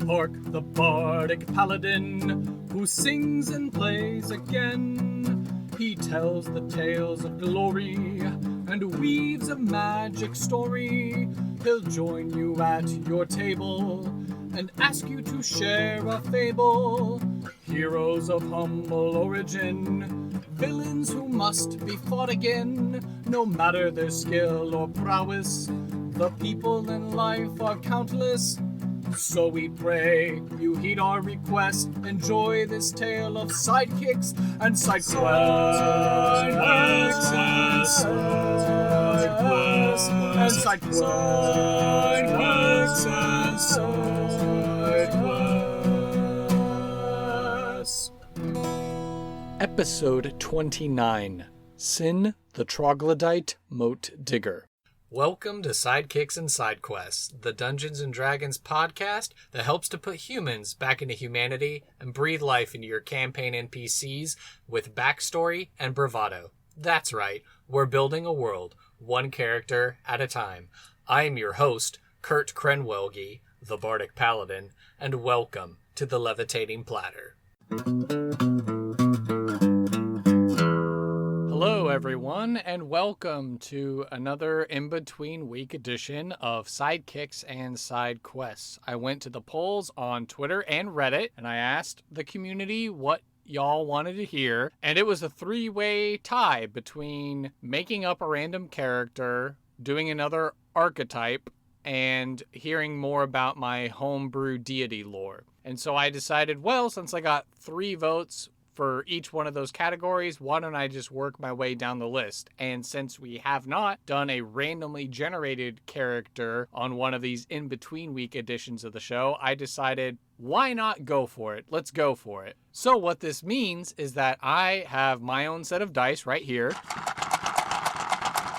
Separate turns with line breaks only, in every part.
Orc, the bardic paladin, who sings and plays again. He tells the tales of glory and weaves a magic story. He'll join you at your table and ask you to share a fable. Heroes of humble origin, villains who must be fought again. No matter their skill or prowess, the people in life are countless. So we pray you heed our request. Enjoy this tale of sidekicks and side quests. Episode 29, Sin, the Troglodyte Moat Digger. Welcome to Sidekicks and Side Quests, the Dungeons & Dragons podcast that helps to put humans back into humanity and breathe life into your campaign NPCs with backstory and bravado. That's right, we're building a world, one character at a time. I am your host, Kurt Krenwelge, the Bardic Paladin, and welcome to the Levitating Platter. Hello, everyone, and welcome to another in-between week edition of Sidekicks and Side Quests. I went to the polls on Twitter and Reddit, and I asked the community what y'all wanted to hear, and it was a three-way tie between making up a random character, doing another archetype, and hearing more about my homebrew deity lore. And so I decided, well, since I got 3 votes for each one of those categories, why don't I just work my way down the list? And since we have not done a randomly generated character on one of these in-between week editions of the show, I decided, why not go for it? Let's go for it. So what this means is that I have my own set of dice right here.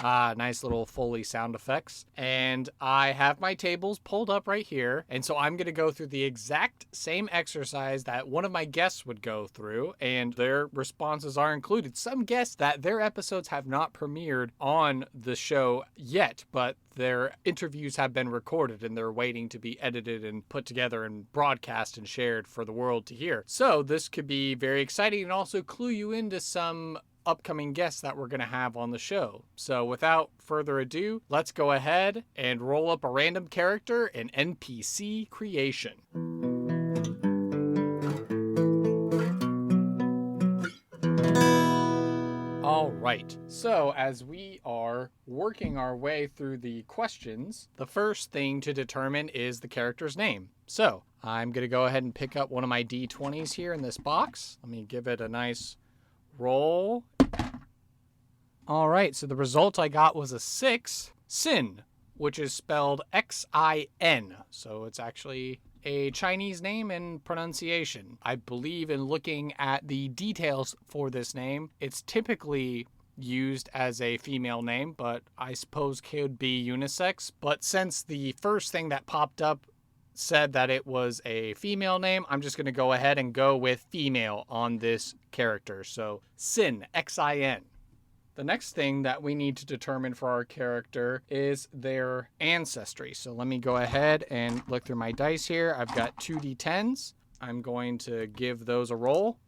Nice little Foley sound effects. And I have my tables pulled up right here. And so I'm going to go through the exact same exercise that one of my guests would go through. And their responses are included. Some guests that their episodes have not premiered on the show yet, but their interviews have been recorded and they're waiting to be edited and put together and broadcast and shared for the world to hear. So this could be very exciting and also clue you into some upcoming guests that we're going to have on the show. So without further ado, let's go ahead and roll up a random character in NPC creation. All right, so as we are working our way through the questions, the first thing to determine is the character's name. So I'm going to go ahead and pick up one of my D20s here in this box. Let me give it a nice roll. All right, so the result I got was a 6, Sin, which is spelled X-I-N. So it's actually a Chinese name in pronunciation. I believe in looking at the details for this name, it's typically used as a female name, but I suppose could be unisex. But since the first thing that popped up said that it was a female name, I'm just going to go ahead and go with female on this character. So Sin, X-I-N. The next thing that we need to determine for our character is their ancestry. So let me go ahead and look through my dice here. I've got 2 D10s. I'm going to give those a roll.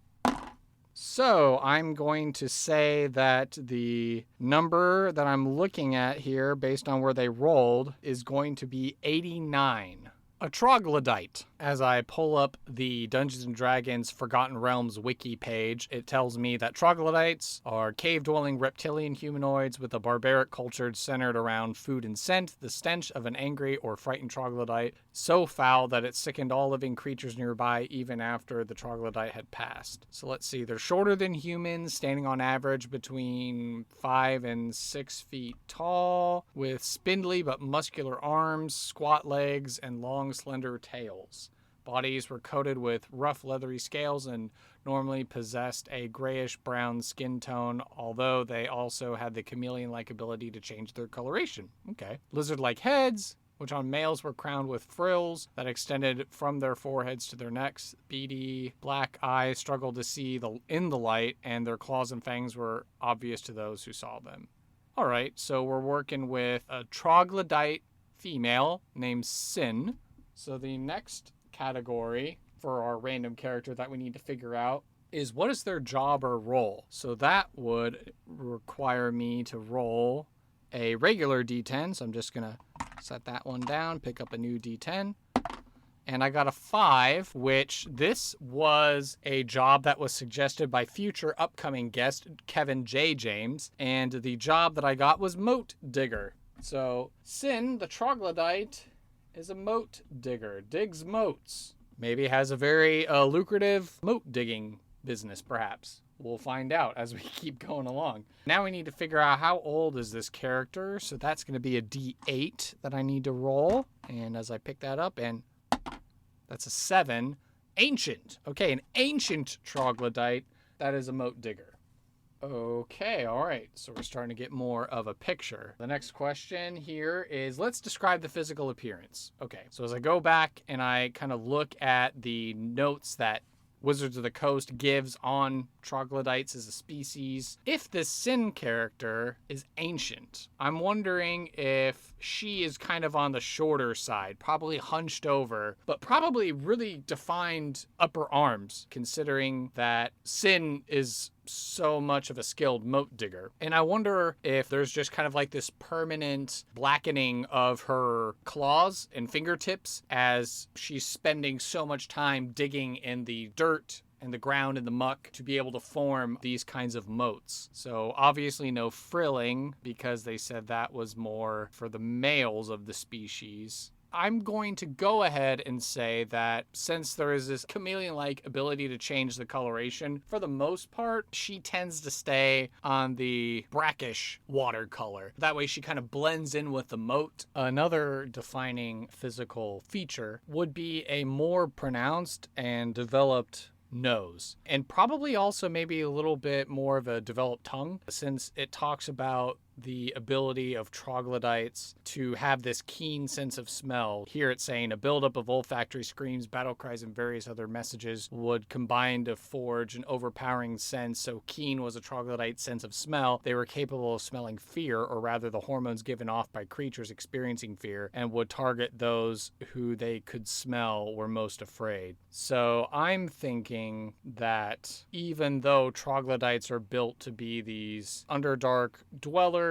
So I'm going to say that the number that I'm looking at here, based on where they rolled, is going to be 89. A troglodyte. As I pull up the Dungeons & Dragons Forgotten Realms wiki page, it tells me that troglodytes are cave-dwelling reptilian humanoids with a barbaric culture centered around food and scent. The stench of an angry or frightened troglodyte so foul that it sickened all living creatures nearby even after the troglodyte had passed. So let's see, they're shorter than humans, standing on average between 5 and 6 feet tall, with spindly but muscular arms, squat legs, and long slender tails. Bodies were coated with rough leathery scales and normally possessed a grayish-brown skin tone, although they also had the chameleon-like ability to change their coloration. Okay. Lizard-like heads, which on males were crowned with frills that extended from their foreheads to their necks. Beady black eyes struggled to see in the light, and their claws and fangs were obvious to those who saw them. All right, so we're working with a troglodyte female named Sin. So the next category for our random character that we need to figure out is what is their job or role. So that would require me to roll a regular D10. So I'm just going to set that one down, pick up a new D10. And I got a 5, which this was a job that was suggested by future upcoming guest Kevin J. James. And the job that I got was moat digger. So Sin, the Troglodyte, is a moat digger, digs moats. Maybe has a very lucrative moat digging business, perhaps. We'll find out as we keep going along. Now we need to figure out how old is this character. So that's going to be a D8 that I need to roll. And as I pick that up, and that's a 7. Ancient. Okay, an ancient Troglodyte. That is a moat digger. Okay, all right. So we're starting to get more of a picture. The next question here is, let's describe the physical appearance. Okay, so as I go back and I kind of look at the notes that Wizards of the Coast gives on troglodytes as a species, if this Sin character is ancient, I'm wondering if she is kind of on the shorter side, probably hunched over, but probably really defined upper arms, considering that Sin is so much of a skilled moat digger. And I wonder if there's just kind of like this permanent blackening of her claws and fingertips as she's spending so much time digging in the dirt and the ground and the muck to be able to form these kinds of moats. So obviously no frilling, because they said that was more for the males of the species. I'm going to go ahead and say that since there is this chameleon-like ability to change the coloration, for the most part, she tends to stay on the brackish watercolor. That way she kind of blends in with the moat. Another defining physical feature would be a more pronounced and developed nose, and probably also maybe a little bit more of a developed tongue, since it talks about the ability of troglodytes to have this keen sense of smell. Here it's saying a buildup of olfactory screams, battle cries, and various other messages would combine to forge an overpowering sense. So keen was a troglodyte's sense of smell. They were capable of smelling fear, or rather the hormones given off by creatures experiencing fear, and would target those who they could smell were most afraid. So I'm thinking that even though troglodytes are built to be these Underdark dwellers,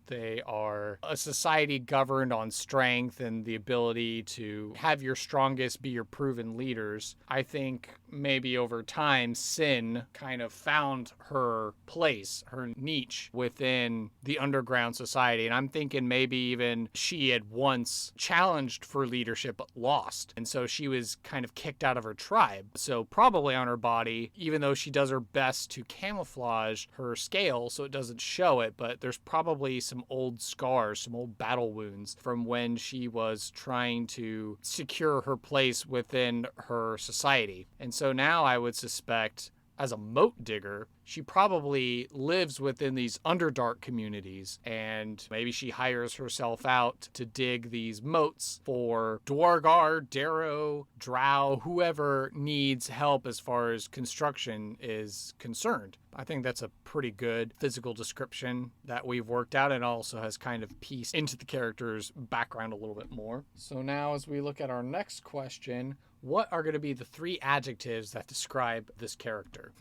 they are a society governed on strength and the ability to have your strongest be your proven leaders. I think maybe over time, Sin kind of found her place, her niche within the underground society. And I'm thinking maybe even she had once challenged for leadership but lost. And so she was kind of kicked out of her tribe. So probably on her body, even though she does her best to camouflage her scale so it doesn't show it, but there's probably some old scars, some old battle wounds from when she was trying to secure her place within her society. And so now I would suspect, as a moat digger, she probably lives within these Underdark communities, and maybe she hires herself out to dig these moats for Dwargar, Darrow, Drow, whoever needs help as far as construction is concerned. I think that's a pretty good physical description that we've worked out, and also has kind of pieced into the character's background a little bit more. So now as we look at our next question, what are going to be the 3 adjectives that describe this character?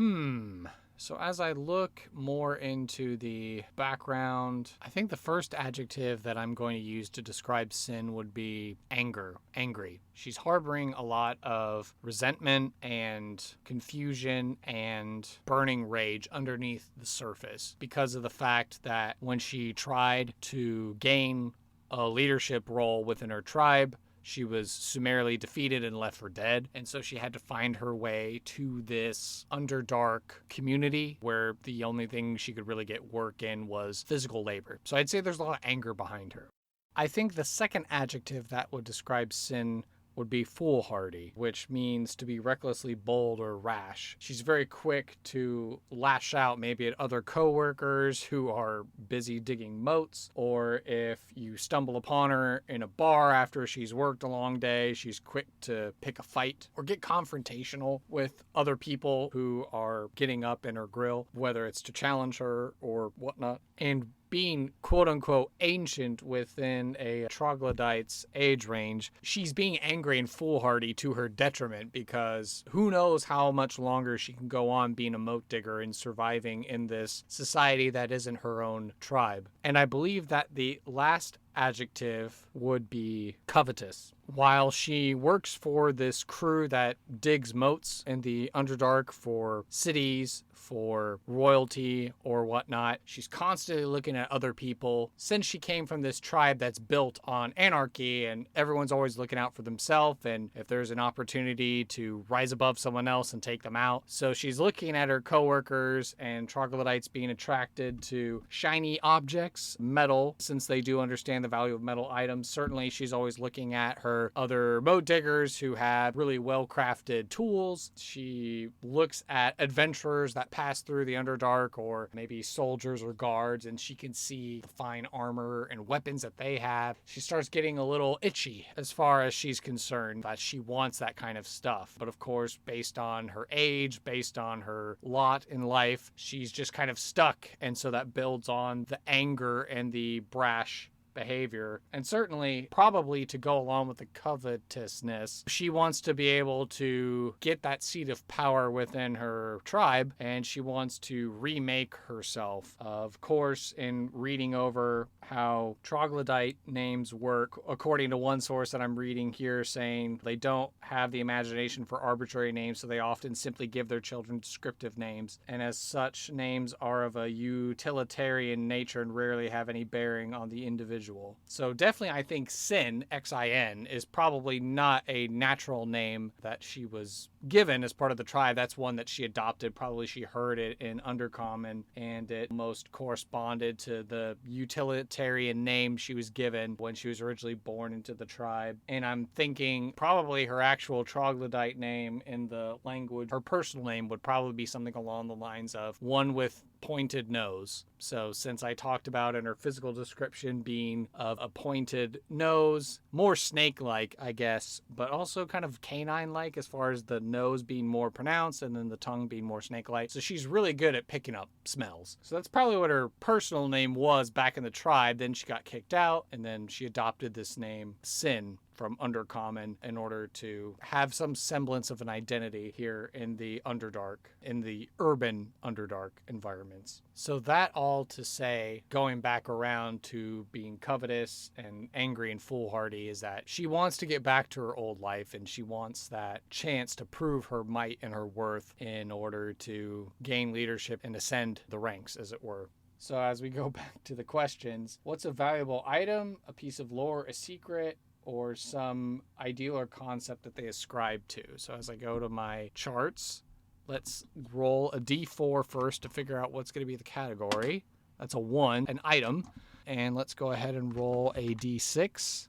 So as I look more into the background, I think the first adjective that I'm going to use to describe Sin would be anger, angry. She's harboring a lot of resentment and confusion and burning rage underneath the surface because of the fact that when she tried to gain a leadership role within her tribe, she was summarily defeated and left for dead. And so she had to find her way to this Underdark community where the only thing she could really get work in was physical labor. So I'd say there's a lot of anger behind her. I think the second adjective that would describe Sin would be foolhardy, which means to be recklessly bold or rash. She's very quick to lash out maybe at other coworkers who are busy digging moats, or if you stumble upon her in a bar after she's worked a long day, she's quick to pick a fight or get confrontational with other people who are getting up in her grill, whether it's to challenge her or whatnot. And being quote-unquote ancient within a troglodyte's age range, she's being angry and foolhardy to her detriment, because who knows how much longer she can go on being a moat digger and surviving in this society that isn't her own tribe. And I believe that the last adjective would be covetous. While she works for this crew that digs moats in the Underdark for cities, for royalty or whatnot, she's constantly looking at other people. Since she came from this tribe that's built on anarchy and everyone's always looking out for themselves, and if there's an opportunity to rise above someone else and take them out. So she's looking at her coworkers and troglodytes being attracted to shiny objects, metal, since they do understand the value of metal items. Certainly she's always looking at her other moat diggers who have really well-crafted tools. She looks at adventurers that pass through the Underdark, or maybe soldiers or guards, and she can see the fine armor and weapons that they have. She starts getting a little itchy as far as she's concerned, that she wants that kind of stuff. But of course, based on her age, based on her lot in life, she's just kind of stuck. And so that builds on the anger and the brash behavior, and certainly probably to go along with the covetousness. She wants to be able to get that seat of power within her tribe, and she wants to remake herself. Of course, in reading over how troglodyte names work, according to one source that I'm reading here, saying they don't have the imagination for arbitrary names, so they often simply give their children descriptive names, and as such, names are of a utilitarian nature and rarely have any bearing on the individual. So definitely I think Sin, Xin, is probably not a natural name that she was given as part of the tribe. That's one that she adopted. Probably she heard it in Undercommon, and it most corresponded to the utilitarian name she was given when she was originally born into the tribe. And I'm thinking probably her actual troglodyte name in the language, her personal name, would probably be something along the lines of one with pointed nose. So since I talked about in her physical description being of a pointed nose, more snake-like, I guess, but also kind of canine-like as far as the nose being more pronounced and then the tongue being more snake-like. So she's really good at picking up smells. So that's probably what her personal name was back in the tribe. Then she got kicked out, and then she adopted this name, Sin, from Undercommon, in order to have some semblance of an identity here in the Underdark, in the urban Underdark environments. So that all to say, going back around to being covetous and angry and foolhardy, is that she wants to get back to her old life, and she wants that chance to prove her might and her worth in order to gain leadership and ascend the ranks, as it were. So as we go back to the questions, what's a valuable item, a piece of lore, a secret, or some ideal or concept that they ascribe to? So as I go to my charts, let's roll a d4 first to figure out what's going to be the category. That's a 1, an item. And let's go ahead and roll a d6.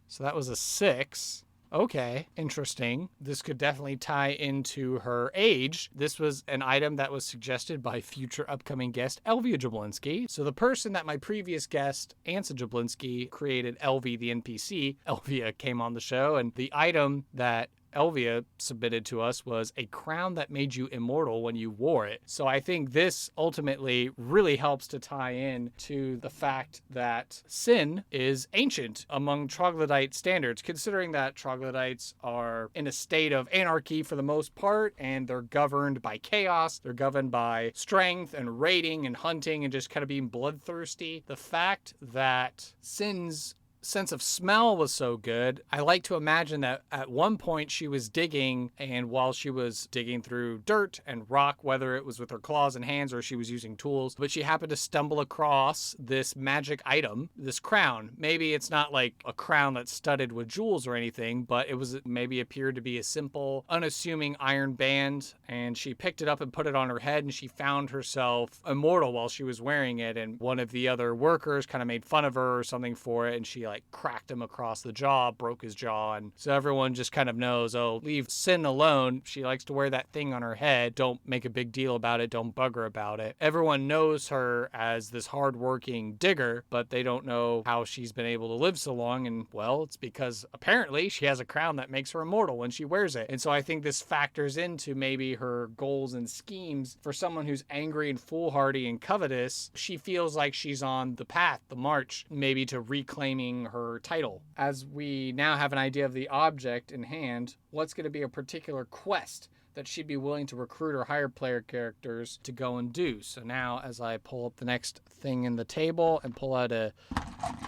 So that was a 6. Okay, interesting. This could definitely tie into her age. This was an item that was suggested by future upcoming guest Elvia Jablinski. So the person that my previous guest, Ansa Jablinski, created Elvie the NPC, Elvia came on the show, and the item that Elvia submitted to us was a crown that made you immortal when you wore it. So I think this ultimately really helps to tie in to the fact that Sin is ancient among troglodyte standards, considering that troglodytes are in a state of anarchy for the most part, and they're governed by chaos. They're governed by strength and raiding and hunting and just kind of being bloodthirsty. The fact that Sin's sense of smell was so good, I like to imagine that at one point she was digging, and while she was digging through dirt and rock, whether it was with her claws and hands or she was using tools, but she happened to stumble across this magic item, this crown. Maybe it's not like a crown that's studded with jewels or anything, but it was maybe appeared to be a simple, unassuming iron band, and she picked it up and put it on her head, and she found herself immortal while she was wearing it, and one of the other workers kind of made fun of her or something for it, and she like cracked him across the jaw, broke his jaw. And so everyone just kind of knows, oh, leave Sin alone. She likes to wear that thing on her head. Don't make a big deal about it. Don't bug her about it. Everyone knows her as this hardworking digger, but they don't know how she's been able to live so long. And well, it's because apparently she has a crown that makes her immortal when she wears it. And so I think this factors into maybe her goals and schemes. For someone who's angry and foolhardy and covetous, she feels like she's on the path, the march, maybe to reclaiming her title. As we now have an idea of the object in hand, what's going to be a particular quest that she'd be willing to recruit or hire player characters to go and do. So now as I pull up the next thing in the table and pull out a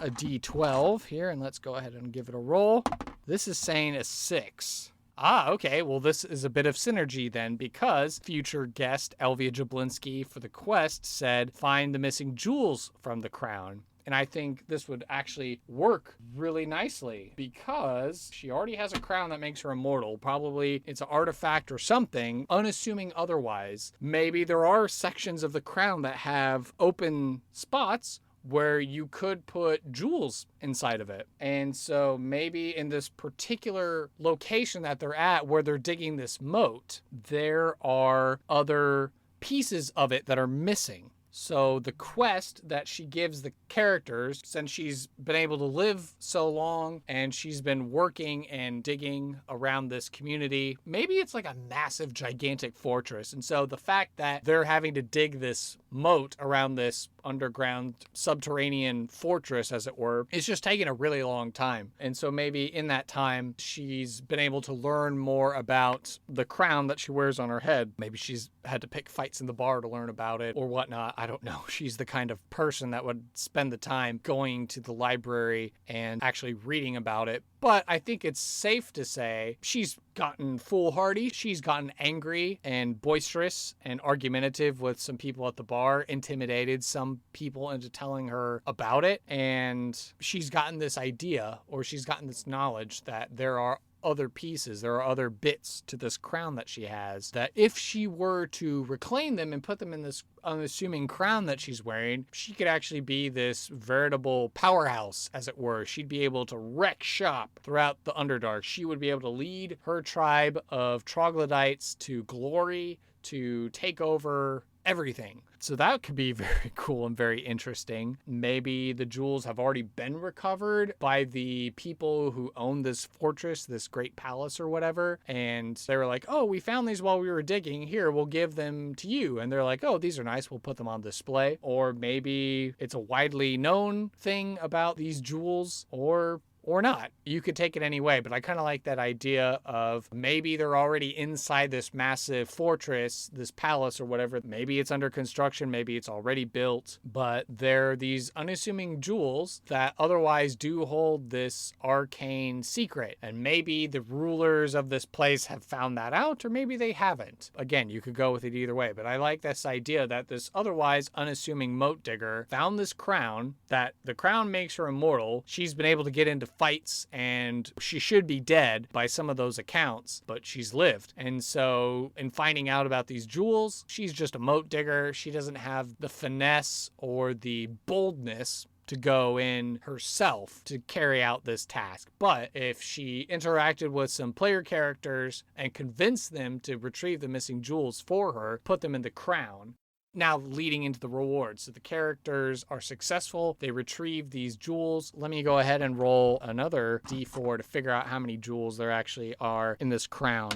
D12 here, and let's go ahead and give it a roll. This is saying a 6. Okay. Well, this is a bit of synergy then, because future guest Elvia Jablinski for the quest said, find the missing jewels from the crown. And I think this would actually work really nicely because she already has a crown that makes her immortal. Probably it's an artifact or something, unassuming otherwise. Maybe there are sections of the crown that have open spots where you could put jewels inside of it. And so maybe in this particular location that they're at where they're digging this moat, there are other pieces of it that are missing. So the quest that she gives the characters, since she's been able to live so long and she's been working and digging around this community, maybe it's like a massive, gigantic fortress. And so the fact that they're having to dig this moat around this underground subterranean fortress, as it were, is just taking a really long time. And so maybe in that time, she's been able to learn more about the crown that she wears on her head. Maybe she's had to pick fights in the bar to learn about it or whatnot. I don't know. She's the kind of person that would spend the time going to the library and actually reading about it. But I think it's safe to say she's gotten foolhardy. She's gotten angry and boisterous and argumentative with some people at the bar, intimidated some people into telling her about it. And she's gotten this idea, or she's gotten this knowledge that there are other pieces, there are other bits to this crown that she has, that if she were to reclaim them and put them in this unassuming crown that she's wearing, she could actually be this veritable powerhouse, as it were. She'd be able to wreck shop throughout the Underdark. She would be able to lead her tribe of Troglodytes to glory, to take over everything. So that could be very cool and very interesting. Maybe the jewels have already been recovered by the people who own this fortress, this great palace or whatever. And they were like, oh, we found these while we were digging. Here, we'll give them to you. And they're like, oh, these are nice. We'll put them on display. Or maybe it's a widely known thing about these jewels, or not. You could take it any way, but I kind of like that idea of maybe they're already inside this massive fortress, this palace or whatever. Maybe it's under construction, maybe it's already built, but they're these unassuming jewels that otherwise do hold this arcane secret. And maybe the rulers of this place have found that out, or maybe they haven't. Again, you could go with it either way, but I like this idea that this otherwise unassuming moat digger found this crown, that the crown makes her immortal. She's been able to get into fights and she should be dead by some of those accounts, but she's lived. And so in finding out about these jewels, she's just a moat digger. She doesn't have the finesse or the boldness to go in herself to carry out this task. But if she interacted with some player characters and convinced them to retrieve the missing jewels for her, put them in the crown, now leading into the rewards. So the characters are successful. They retrieve these jewels. Let me go ahead and roll another D4 to figure out how many jewels there actually are in this crown.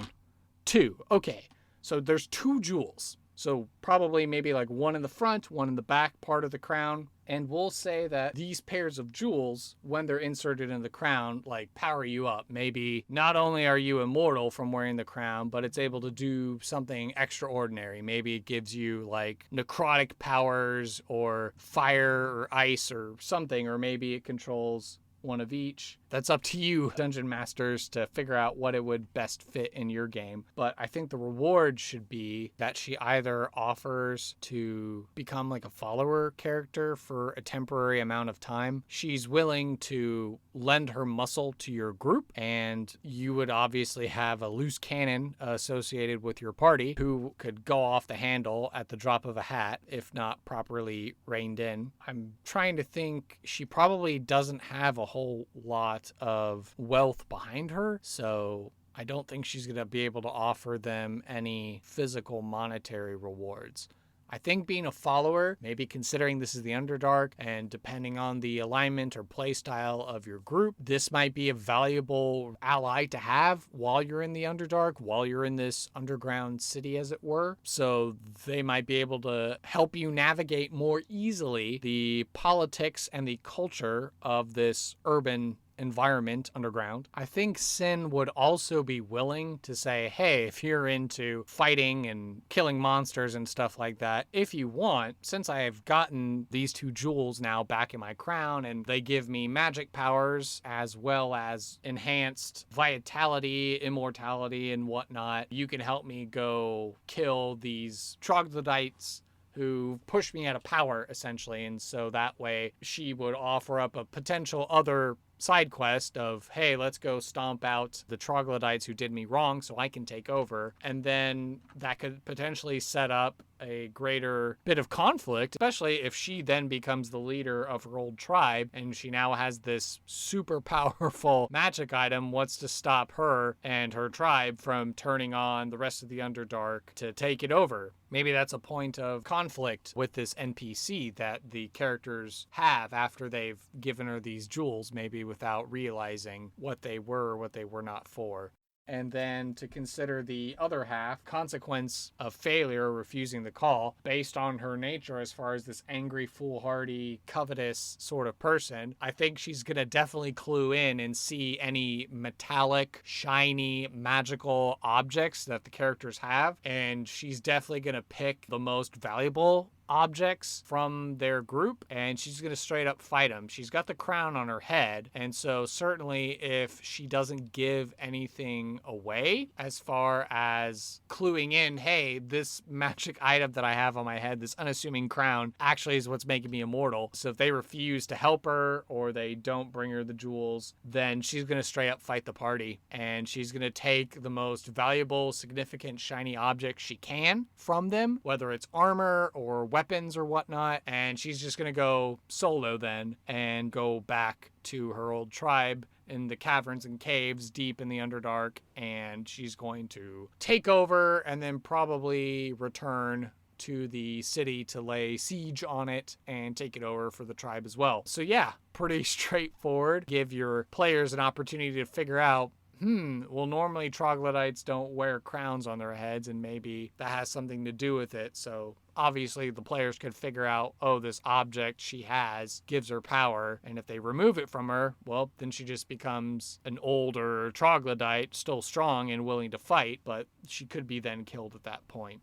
2. Okay, so there's 2 jewels. So probably maybe like one in the front, one in the back part of the crown. And we'll say that these pairs of jewels, when they're inserted in the crown, like power you up. Maybe not only are you immortal from wearing the crown, but it's able to do something extraordinary. Maybe it gives you like necrotic powers or fire or ice or something, or maybe it controls one of each. That's up to you, dungeon masters, to figure out what it would best fit in your game. But I think the reward should be that she either offers to become like a follower character for a temporary amount of time. She's willing to lend her muscle to your group, and you would obviously have a loose cannon associated with your party who could go off the handle at the drop of a hat if not properly reined in. I'm trying to think. She probably doesn't have a whole lot of wealth behind her, so I don't think she's going to be able to offer them any physical monetary rewards. I think being a follower, maybe considering this is the Underdark, and depending on the alignment or playstyle of your group, this might be a valuable ally to have while you're in the Underdark, while you're in this underground city, as it were. So they might be able to help you navigate more easily the politics and the culture of this urban environment underground. I think Sin would also be willing to say, hey, if you're into fighting and killing monsters and stuff like that, if you want, since I have gotten these 2 jewels now back in my crown and they give me magic powers as well as enhanced vitality, immortality, and whatnot, you can help me go kill these troglodytes who pushed me out of power, essentially. And so that way she would offer up a potential other side quest of, hey, let's go stomp out the troglodytes who did me wrong so I can take over. And then that could potentially set up a greater bit of conflict, especially if she then becomes the leader of her old tribe and she now has this super powerful magic item. What's to stop her and her tribe from turning on the rest of the Underdark to take it over? Maybe that's a point of conflict with this NPC that the characters have after they've given her these jewels, maybe without realizing what they were or what they were not for. And then to consider the other half, consequence of failure, refusing the call, based on her nature as far as this angry, foolhardy, covetous sort of person, I think she's going to definitely clue in and see any metallic, shiny, magical objects that the characters have. And she's definitely going to pick the most valuable objects from their group, and she's going to straight up fight them. She's got the crown on her head, and so certainly if she doesn't give anything away as far as cluing in, hey, this magic item that I have on my head, this unassuming crown, actually is what's making me immortal. So if they refuse to help her or they don't bring her the jewels, then she's going to straight up fight the party, and she's going to take the most valuable, significant, shiny object she can from them, whether it's armor or weapons or whatnot, and she's just going to go solo then and go back to her old tribe in the caverns and caves deep in the Underdark, and she's going to take over and then probably return to the city to lay siege on it and take it over for the tribe as well. So yeah, pretty straightforward. Give your players an opportunity to figure out, well, normally troglodytes don't wear crowns on their heads, and maybe that has something to do with it. So obviously the players could figure out, oh, this object she has gives her power, and if they remove it from her, well, then she just becomes an older troglodyte, still strong and willing to fight, but she could be then killed at that point.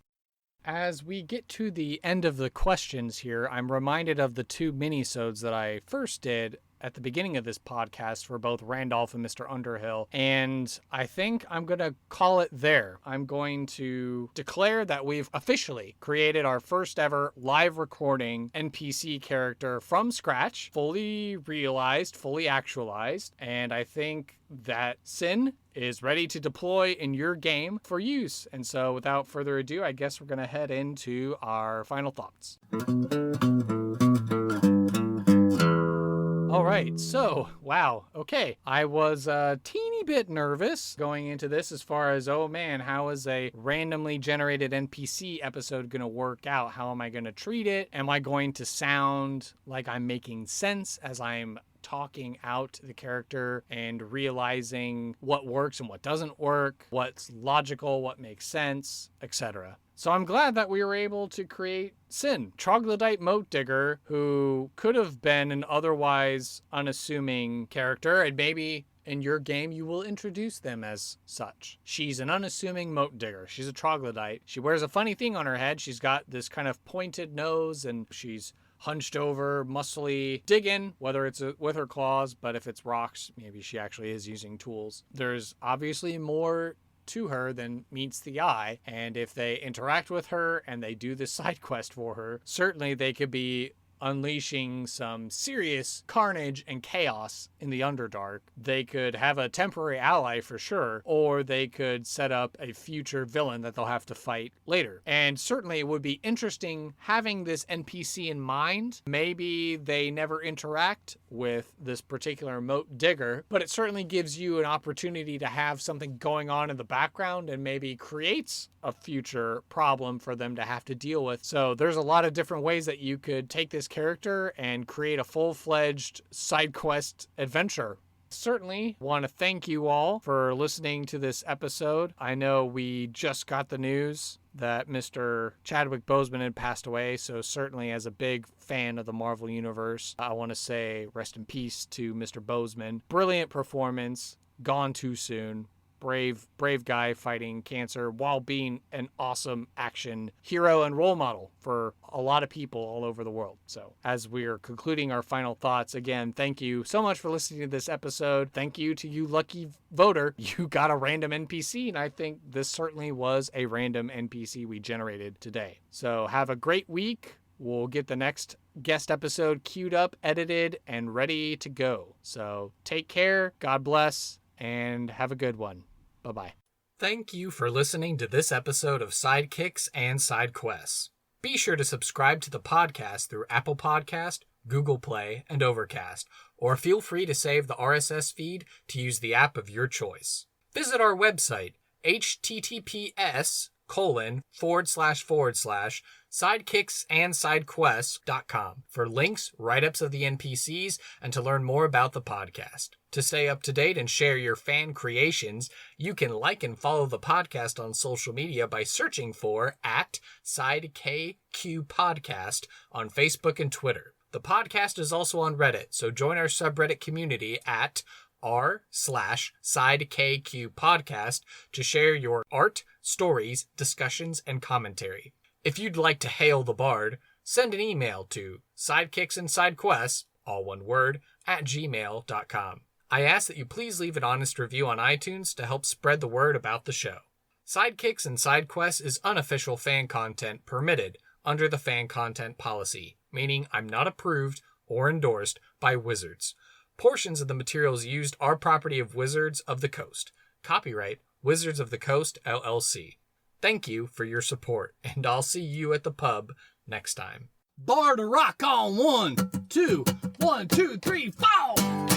As we get to the end of the questions here, I'm reminded of the 2 minisodes that I first did at the beginning of this podcast for both Randolph and Mr. Underhill, and I think I'm going to call it there. I'm going to declare that we've officially created our first ever live recording NPC character from scratch, fully realized, fully actualized, and I think that Sin is ready to deploy in your game for use. And so without further ado, I guess we're going to head into our final thoughts. All right, so, wow, okay. I was a teeny bit nervous going into this as far as, oh man, how is a randomly generated NPC episode going to work out? How am I going to treat it? Am I going to sound like I'm making sense as I'm talking out the character and realizing what works and what doesn't work, what's logical, what makes sense, etc. So I'm glad that we were able to create Sin, Troglodyte Moat Digger, who could have been an otherwise unassuming character, and maybe in your game you will introduce them as such. She's an unassuming moat digger. She's a troglodyte. She wears a funny thing on her head. She's got this kind of pointed nose, and she's hunched over, muscly, digging, whether it's with her claws, but if it's rocks, maybe she actually is using tools. There's obviously more to her than meets the eye, and if they interact with her and they do this side quest for her, certainly they could be unleashing some serious carnage and chaos in the Underdark. They could have a temporary ally for sure, or they could set up a future villain that they'll have to fight later. And certainly it would be interesting having this NPC in mind. Maybe they never interact with this particular moat digger, but it certainly gives you an opportunity to have something going on in the background and maybe creates a future problem for them to have to deal with. So there's a lot of different ways that you could take this character and create a full-fledged side quest adventure. Certainly want to thank you all for listening to this episode. I know we just got the news that Mr. Chadwick Boseman had passed away, so certainly as a big fan of the Marvel Universe, I want to say rest in peace to Mr. Boseman. Brilliant performance, gone too soon. Brave guy fighting cancer while being an awesome action hero and role model for a lot of people all over the world. So as we're concluding our final thoughts, again, thank you so much for listening to this episode. Thank you to you lucky voter. You got a random NPC, and I think this certainly was a random NPC we generated today. So have a great week. We'll get the next guest episode queued up, edited, and ready to go. So take care, God bless, and have a good one. Bye-bye. Thank you for listening to this episode of Sidekicks and Side Quests. Be sure to subscribe to the podcast through Apple Podcast, Google Play, and Overcast, or feel free to save the RSS feed to use the app of your choice. Visit our website, https://sidekicksandsidequests.com for links, write-ups of the NPCs, and to learn more about the podcast. To stay up to date and share your fan creations, you can like and follow the podcast on social media by searching for @SideKQPodcast on Facebook and Twitter. The podcast is also on Reddit, so join our subreddit community at r/SideKQPodcast to share your art, stories, discussions, and commentary. If you'd like to hail the bard, send an email to sidekicksandsidequests, all one word, @gmail.com. I ask that you please leave an honest review on iTunes to help spread the word about the show. Sidekicks and Side Quests is unofficial fan content permitted under the fan content policy, meaning I'm not approved or endorsed by Wizards. Portions of the materials used are property of Wizards of the Coast. Copyright Wizards of the Coast, LLC. Thank you for your support, and I'll see you at the pub next time.
Bar to rock on 1, 2, 1, 2, 3, 4.